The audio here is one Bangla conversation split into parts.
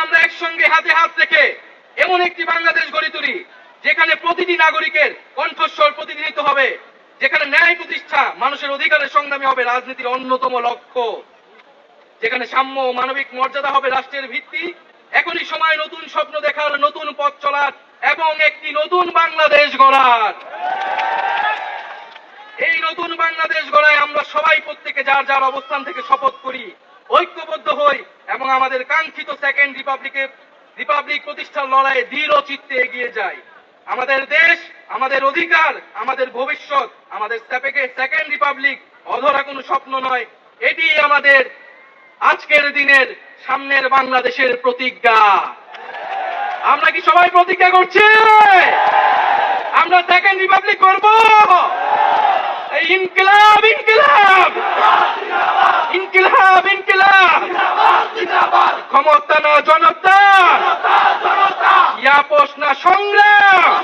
আমরা একসঙ্গে হাতে হাত রেখে এমন একটি বাংলাদেশ গড়ে তুলি যেখানে প্রতিটি নাগরিকের কণ্ঠস্বর প্রতিনিধিত্ব হবে, যেখানে ন্যায় প্রতিষ্ঠা মানুষের অধিকারের সংগ্রামী হবে রাজনীতির অন্যতম লক্ষ্য, যেখানে সাম্য ও মানবিক মর্যাদা হবে রাষ্ট্রের ভিত্তি। এখনই সময় নতুন স্বপ্ন দেখার, নতুন পথ চলার এবং একটি নতুন বাংলাদেশ গড়ার। এই নতুন বাংলাদেশ গড়ায় আমরা সবাই প্রত্যেকে যার যার অবস্থান থেকে শপথ করি, ঐক্যবদ্ধ হই এবং আমাদের কাঙ্ক্ষিত সেকেন্ড রিপাবলিক প্রতিষ্ঠার লড়াইয়ে দৃঢ় চিত্তে এগিয়ে যাই। আমাদের দেশ, আমাদের অধিকার, আমাদের ভবিষ্যৎ, আমাদের সেকেন্ড রিপাবলিক অধরা কোনো স্বপ্ন নয়, এটি আমাদের আজকের দিনের সামনের বাংলাদেশের প্রতিজ্ঞা। আমরা কি সবাই প্রতিজ্ঞা করছি আমরা সেকেন্ড রিপাবলিক করব? এই ইনকিলাব ইনকিলাব ইনকিলাব ইনকিলাব, ক্ষমতা না জনতা, ইয়াপস না সংগ্রাম,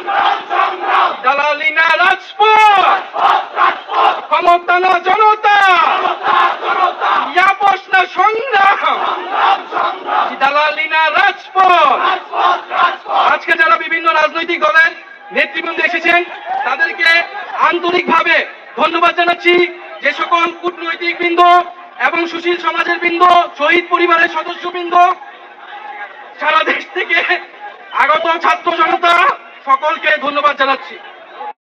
দালালি না রাজপথ, ক্ষমতা না জনতা, ইয়াপস না সংগ্রাম, দালালি না রাজপথ। আজকে যারা বিভিন্ন রাজনৈতিক দলের নেতৃবৃন্দ এসেছেন তাদেরকে আন্তরিকভাবে ধন্যবাদ জানাচ্ছি। যে সকল কূটনৈতিক বৃন্দ এবং সুশীল সমাজের বৃন্দ, শহীদ পরিবারের সদস্যবৃন্দ, সারা দেশ থেকে আগত ছাত্র জনতা, সকলকে ধন্যবাদ জানাচ্ছি।